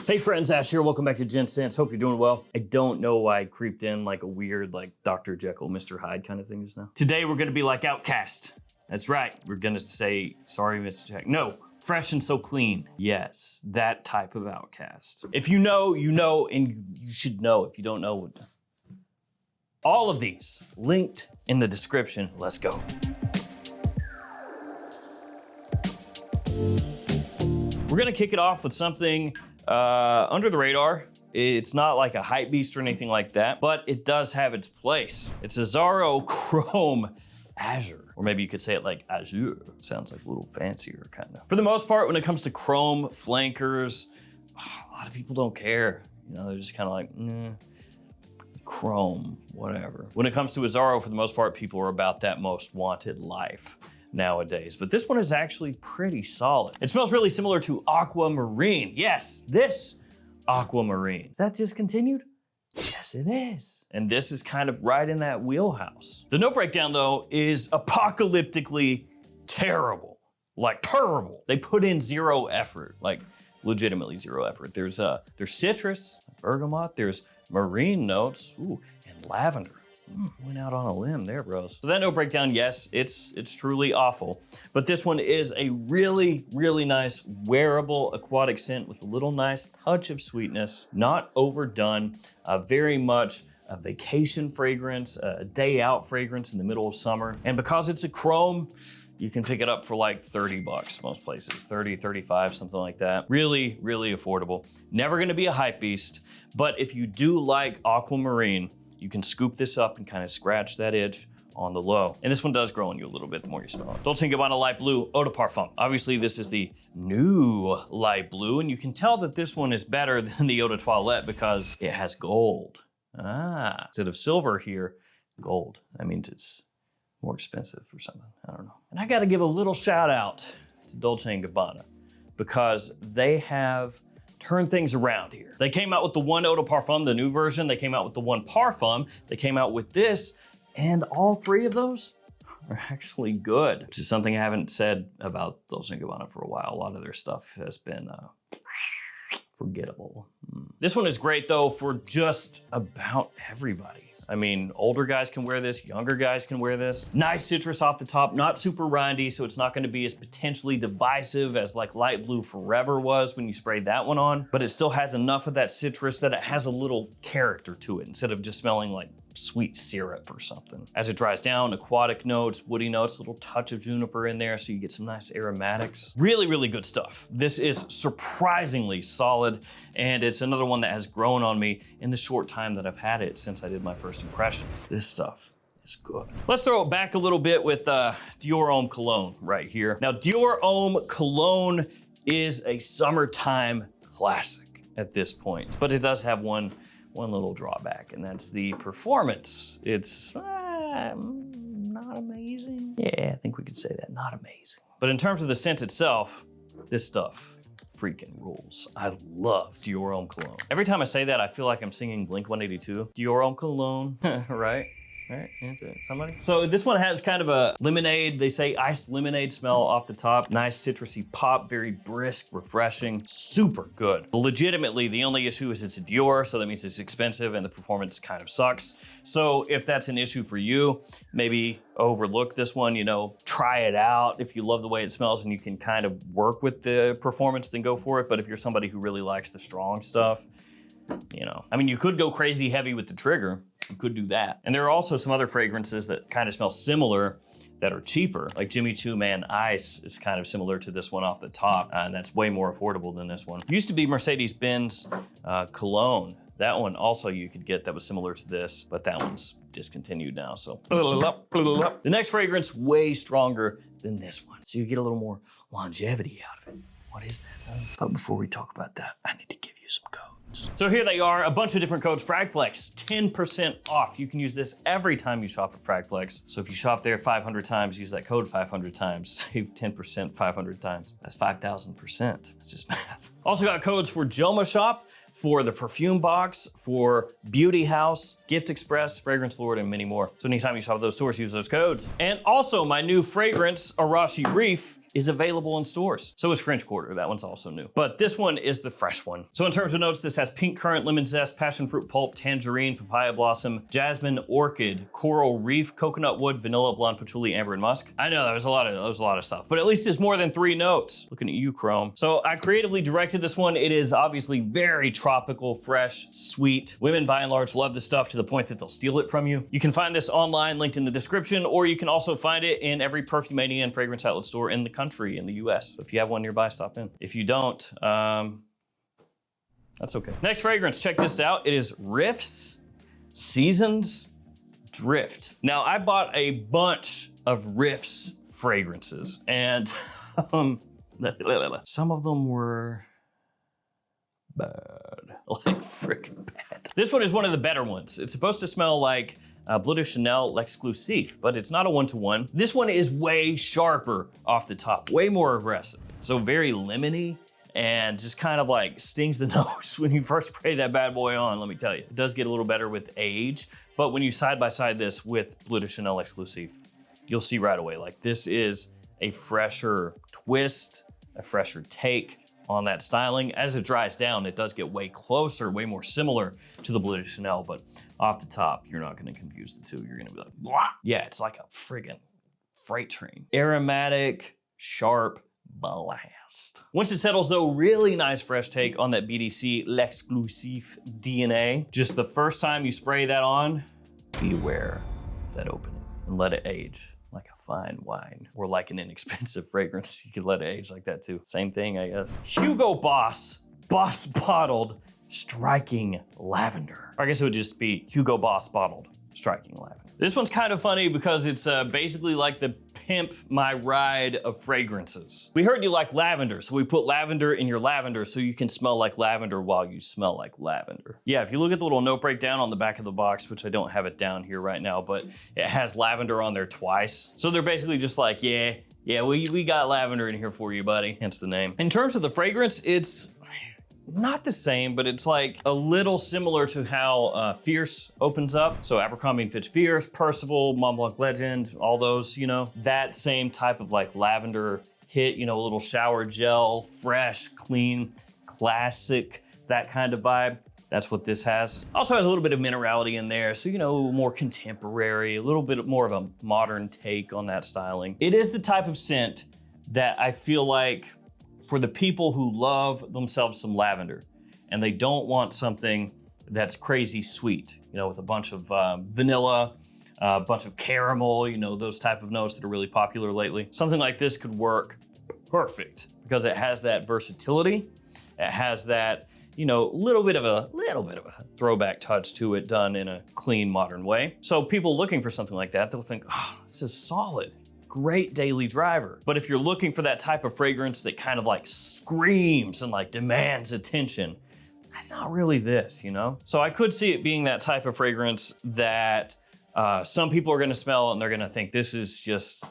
Hey friends, Ash here. Welcome back to Gents. Hope you're doing well. I don't know why I creeped in like a weird like Dr. Jekyll, Mr. Hyde kind of thing just now. Today we're gonna be like Outcast. That's right. We're gonna say, sorry, Mr. Jack. No, fresh and so clean. Yes, that type of outcast. If you know, you know, and you should know. If you don't know, all of these linked in the description. Let's go. We're gonna kick it off with something under the radar. It's not like a hype beast or anything like that, but it does have its place. It's Azzaro Chrome Azure, or maybe you could say it like Azure. Sounds like a little fancier kind of. For the most part, when it comes to chrome flankers, a lot of people don't care. You know, they're just kind of like, chrome, whatever. When it comes to Azzaro, for the most part, people are about that most wanted life nowadays, but this one is actually pretty solid. It smells really similar to aquamarine. Yes, this aquamarine. Is that discontinued? Yes, it is. And this is kind of right in that wheelhouse. The note breakdown though is apocalyptically terrible, like terrible. They put in zero effort, like legitimately zero effort. There's citrus, bergamot, there's marine notes, ooh, and lavender. Went out on a limb there, bros. So that note breakdown, yes, it's truly awful. But this one is a really, really nice wearable aquatic scent with a little nice touch of sweetness, not overdone, very much a vacation fragrance, a day out fragrance in the middle of summer. And because it's a chrome, you can pick it up for like 30 bucks most places, 30, 35, something like that. Really, really affordable. Never gonna be a hype beast, but if you do like aquamarine, you can scoop this up and kind of scratch that edge on the low. And this one does grow on you a little bit the more you smell it. Dolce & Gabbana Light Blue Eau de Parfum. Obviously this is the new light blue, and you can tell that this one is better than the Eau de Toilette because it has gold. Instead of silver here, gold. That means it's more expensive or something, I don't know. And I gotta give a little shout out to Dolce & Gabbana because they have turn things around here. They came out with the one Eau de Parfum, the new version. They came out with the one Parfum. They came out with this, and all three of those are actually good, which is something I haven't said about Dolce & Gabbana for a while. A lot of their stuff has been forgettable. This one is great though for just about everybody. I mean, older guys can wear this, younger guys can wear this. Nice citrus off the top, not super rindy, so it's not gonna be as potentially divisive as like Light Blue Forever was when you sprayed that one on, but it still has enough of that citrus that it has a little character to it instead of just smelling like sweet syrup or something. As it dries down, aquatic notes, woody notes, a little touch of juniper in there so you get some nice aromatics. Really, really good stuff. This is surprisingly solid, and it's another one that has grown on me in the short time that I've had it since I did my first impressions. This stuff is good. Let's throw it back a little bit with Dior Homme Cologne right here. Now, Dior Homme Cologne is a summertime classic at this point, but it does have one little drawback, and that's the performance. It's not amazing. Yeah, I think we could say that, not amazing. But in terms of the scent itself, this stuff freaking rules. I love Dior Homme Cologne. Every time I say that, I feel like I'm singing Blink-182. Dior Homme Cologne, right? Right, is it somebody? So this one has kind of a lemonade, they say iced lemonade smell off the top. Nice citrusy pop, very brisk, refreshing, super good. Legitimately, the only issue is it's a Dior, so that means it's expensive and the performance kind of sucks. So if that's an issue for you, maybe overlook this one, you know, try it out. If you love the way it smells and you can kind of work with the performance, then go for it. But if you're somebody who really likes the strong stuff, you know, I mean, you could go crazy heavy with the trigger. You could do that. And there are also some other fragrances that kind of smell similar that are cheaper, like Jimmy Choo Man Ice is kind of similar to this one off the top, and that's way more affordable than this one. Used to be Mercedes-Benz Cologne. That one also you could get that was similar to this, but that one's discontinued now, so. The next fragrance, way stronger than this one. So you get a little more longevity out of it. What is that? But before we talk about that, I need to give you some codes. So here they are, a bunch of different codes. FragFlex, 10% off. You can use this every time you shop at FragFlex. So if you shop there 500 times, use that code 500 times, save 10% 500 times. That's 5,000%. That's just math. Also got codes for JOMASHOP, for the perfume box, for Beauty House, Gift Express, Fragrance Lord, and many more. So anytime you shop at those stores, use those codes. And also my new fragrance, Arashi Riiffs, is available in stores. So is French Quarter, that one's also new. But this one is the fresh one. So in terms of notes, this has pink currant, lemon zest, passion fruit pulp, tangerine, papaya blossom, jasmine, orchid, coral reef, coconut wood, vanilla, blonde patchouli, amber, and musk. I know there was a lot of stuff, but at least it's more than 3 notes. Looking at you, Chrome. So I creatively directed this one. It is obviously very tropical, fresh, sweet. Women by and large love this stuff to the point that they'll steal it from you. You can find this online, linked in the description, or you can also find it in every Perfumania and fragrance outlet store in the country, in the US. So if you have one nearby, stop in. If you don't, that's okay. Next fragrance, check this out. It is Riiffs Seasons Drift. Now, I bought a bunch of Riiffs fragrances, and some of them were bad, like freaking bad. This one is one of the better ones. It's supposed to smell like Bleu de Chanel L'Exclusif, but it's not a one-to-one. This one is way sharper off the top, way more aggressive. So very lemony and just kind of like stings the nose when you first spray that bad boy on, let me tell you. It does get a little better with age, but when you side by side this with Bleu de Chanel Exclusive, you'll see right away, like this is a fresher twist, a fresher take on that styling. As it dries down, it does get way closer, way more similar to the Bleu de Chanel, but off the top, you're not gonna confuse the two. You're gonna be like, blah. Yeah, it's like a friggin' freight train. Aromatic, sharp blast. Once it settles though, really nice fresh take on that BDC L'Exclusif DNA. Just the first time you spray that on, beware of that opening and let it age like a fine wine or like an inexpensive fragrance. You could let it age like that too. Same thing, I guess. Hugo Boss bottled Striking Lavender. I guess it would just be Hugo Boss bottled Striking Lavender. This one's kind of funny because it's basically like the Pimp My Ride of fragrances. We heard you like lavender, so we put lavender in your lavender so you can smell like lavender while you smell like lavender. Yeah, if you look at the little note breakdown on the back of the box, which I don't have it down here right now, but it has lavender on there twice. So they're basically just like, yeah, we got lavender in here for you, buddy, hence the name. In terms of the fragrance, it's not the same, but it's like a little similar to how Fierce opens up. So Abercrombie & Fitch Fierce, Percival, Mont Blanc Legend, all those, you know, that same type of like lavender hit, you know, a little shower gel, fresh, clean, classic, that kind of vibe. That's what this has. Also has a little bit of minerality in there, so, you know, more contemporary, a little bit more of a modern take on that styling. It is the type of scent that I feel like for the people who love themselves some lavender and they don't want something that's crazy sweet, you know, with a bunch of vanilla, a bunch of caramel, you know, those type of notes that are really popular lately. Something like this could work perfect because it has that versatility. It has that, you know, little bit of a throwback touch to it done in a clean, modern way. So people looking for something like that, they'll think, oh, this is solid. Great daily driver. But if you're looking for that type of fragrance that kind of like screams and like demands attention, that's not really this, you know? So I could see it being that type of fragrance that some people are gonna smell and they're gonna think this is just,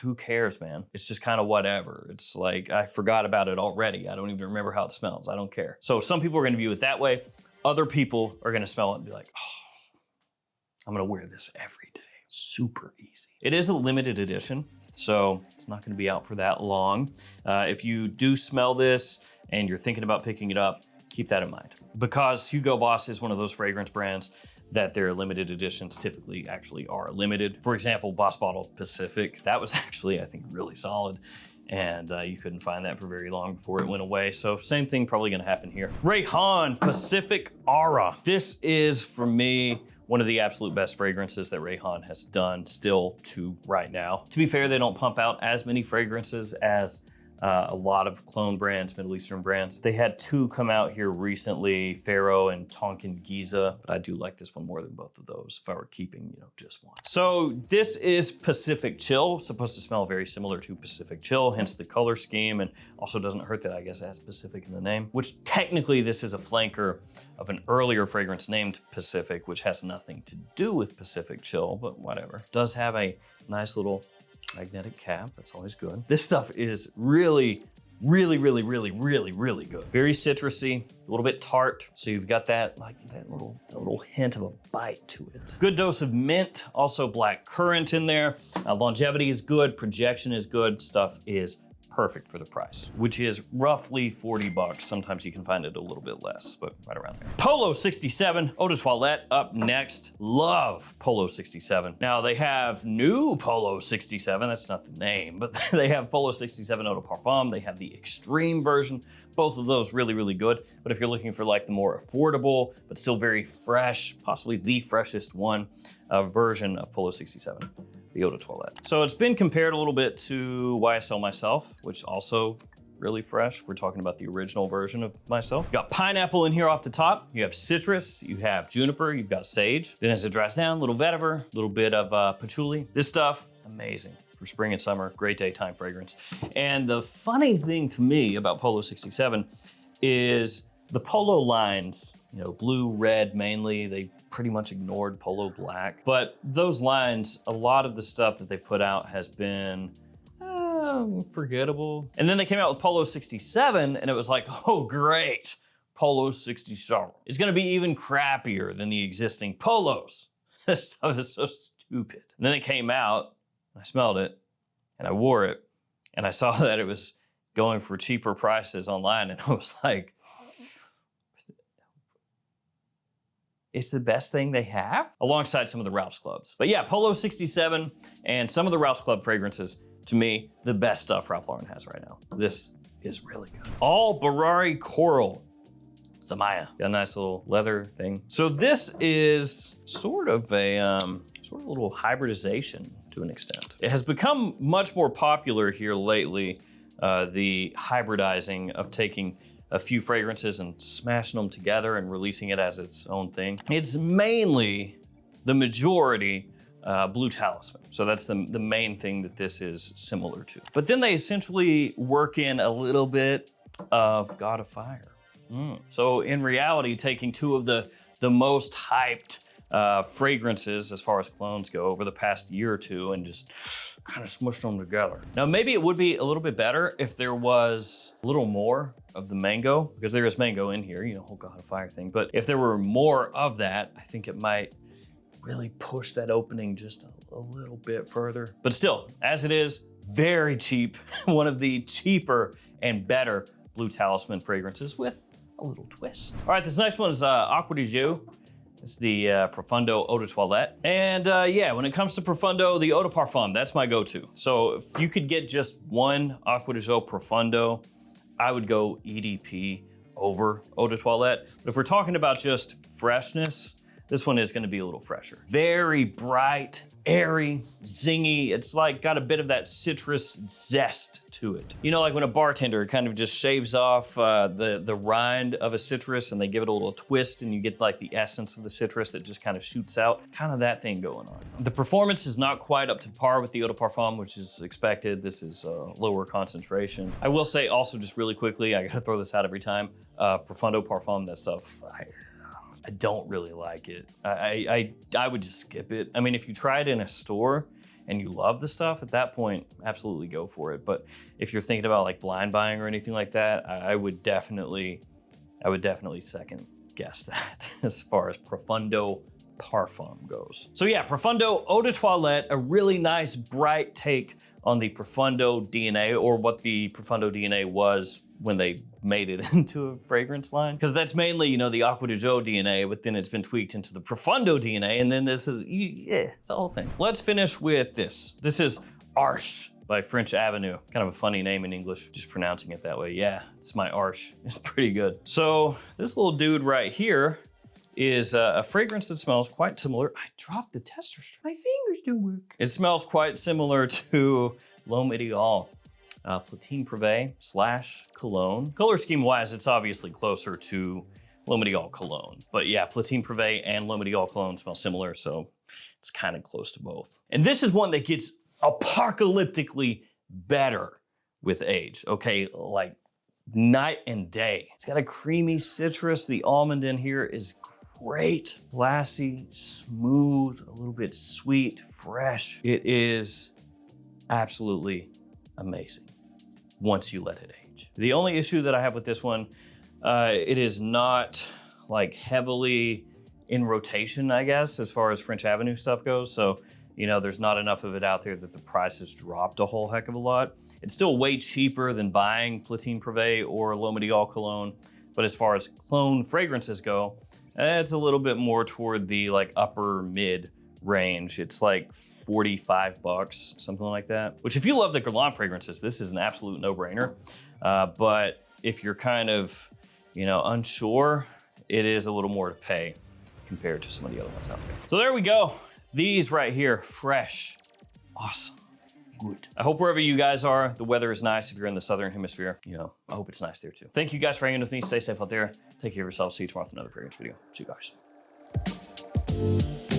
who cares, man? It's just kind of whatever. It's like, I forgot about it already. I don't even remember how it smells. I don't care. So some people are gonna view it that way. Other people are gonna smell it and be like, oh, I'm gonna wear this every day. Super easy. It is a limited edition, so it's not gonna be out for that long. If you do smell this and you're thinking about picking it up, keep that in mind. Because Hugo Boss is one of those fragrance brands that their limited editions typically actually are limited. For example, Boss Bottle Pacific, that was actually, I think, really solid. And you couldn't find that for very long before it went away. So same thing probably gonna happen here. Rayhaan Pacific Aura. This is, for me, one of the absolute best fragrances that Rayhaan has done still to right now. To be fair, they don't pump out as many fragrances as a lot of clone brands, Middle Eastern brands. They had 2 come out here recently, Pharaoh and Tonkin Giza, but I do like this one more than both of those if I were keeping, you know, just one. So this is Pacific Chill, supposed to smell very similar to Pacific Chill, hence the color scheme, and also doesn't hurt that I guess it has Pacific in the name, which technically this is a flanker of an earlier fragrance named Pacific, which has nothing to do with Pacific Chill, but whatever. Does have a nice little magnetic cap, that's always good. This stuff is really good. Very citrusy, a little bit tart. So you've got that, like that little hint of a bite to it. Good dose of mint, also black currant in there. Longevity is good, projection is good, stuff is perfect for the price, which is roughly 40 bucks. Sometimes you can find it a little bit less, but right around there. Polo 67, Eau de Toilette up next. Love Polo 67. Now they have new Polo 67, that's not the name, but they have Polo 67 Eau de Parfum. They have the extreme version. Both of those really, really good. But if you're looking for like the more affordable, but still very fresh, possibly the freshest one version of Polo 67, the Eau de Toilette. So it's been compared a little bit to YSL Myself, which also really fresh. We're talking about the original version of Myself. You got pineapple in here off the top. You have citrus, you have juniper, you've got sage. Then as it dries down, a little vetiver, a little bit of patchouli. This stuff, amazing. For spring and summer, great daytime fragrance. And the funny thing to me about Polo 67 is the Polo lines, you know, blue, red mainly, they pretty much ignored Polo black. But those lines, a lot of the stuff that they put out has been forgettable. And then they came out with Polo 67 and it was like, oh great, Polo 67. It's gonna be even crappier than the existing Polos. This stuff is so stupid. And then it came out, I smelled it and I wore it and I saw that it was going for cheaper prices online and I was like, it's the best thing they have? Alongside some of the Ralph's Clubs. But yeah, Polo 67 and some of the Ralph's Club fragrances, to me, the best stuff Ralph Lauren has right now. This is really good. All Barari Coral. Samaya. Got a nice little leather thing. So this is sort of a little hybridization to an extent. It has become much more popular here lately, the hybridizing of taking a few fragrances and smashing them together and releasing it as its own thing. It's mainly, the majority, Blue Talisman. So that's the main thing that this is similar to. But then they essentially work in a little bit of God of Fire. So in reality, taking two of the most hyped fragrances as far as colognes go over the past year or two and just kind of smushed them together. Now, maybe it would be a little bit better if there was a little more of the mango, because there is mango in here, you know, whole God of Fire thing. But if there were more of that, I think it might really push that opening just a little bit further. But still, as it is, very cheap. One of the cheaper and better Blue Talisman fragrances with a little twist. All right, this next one is Acqua di Gio. It's the Profondo Eau de Toilette. And yeah, when it comes to Profondo, the Eau de Parfum, that's my go-to. So if you could get just one Acqua di Gio Profondo, I would go EDP over Eau de Toilette. But if we're talking about just freshness, this one is gonna be a little fresher. Very bright, airy, zingy. It's like got a bit of that citrus zest to it. You know, like when a bartender kind of just shaves off the rind of a citrus and they give it a little twist and you get like the essence of the citrus that just kind of shoots out. Kind of that thing going on. The performance is not quite up to par with the Eau de Parfum, which is expected. This is lower concentration. I will say also just really quickly, I gotta throw this out every time, Profondo Parfum, that stuff, I don't really like it. I would just skip it. I mean, if you try it in a store and you love the stuff, at that point, absolutely go for it. But if you're thinking about like blind buying or anything like that, I would definitely second guess that as far as Profondo Parfum goes. So yeah, Profondo Eau de Toilette, a really nice bright take on the Profondo DNA, or what the Profondo DNA was when they made it into a fragrance line. Because that's mainly, you know, the Acqua di Gio DNA, but then it's been tweaked into the Profondo DNA, and then this is, yeah, it's the whole thing. Let's finish with this. This is Arsh by French Avenue. Kind of a funny name in English, just pronouncing it that way. Yeah, it's my Arsh. It's pretty good. So this little dude right here is a fragrance that smells quite similar. I dropped the tester strip. My fingers do work. It smells quite similar to L'Homme Ideal. Platine Privé / Cologne. Color scheme wise, it's obviously closer to L'Homme Ideal Cologne. But yeah, Platine Privé and L'Homme Ideal Cologne smell similar, so it's kind of close to both. And this is one that gets apocalyptically better with age, okay? Like night and day. It's got a creamy citrus. The almond in here is great. Glassy, smooth, a little bit sweet, fresh. It is absolutely amazing once you let it age. The only issue that I have with this one, it is not like heavily in rotation, I guess, as far as French Avenue stuff goes. So, you know, there's not enough of it out there that the price has dropped a whole heck of a lot. It's still way cheaper than buying Platine Privé or L'Homme Dior cologne, but as far as cologne fragrances go, it's a little bit more toward the like upper mid range. It's like 45 bucks, something like that. Which if you love the Guerlain fragrances, this is an absolute no-brainer. But if you're kind of, you know, unsure, it is a little more to pay compared to some of the other ones out there. So there we go. These right here, fresh, awesome, good. I hope wherever you guys are, the weather is nice. If you're in the Southern Hemisphere, you know, I hope it's nice there too. Thank you guys for hanging with me. Stay safe out there. Take care of yourselves. See you tomorrow with another fragrance video. See you guys.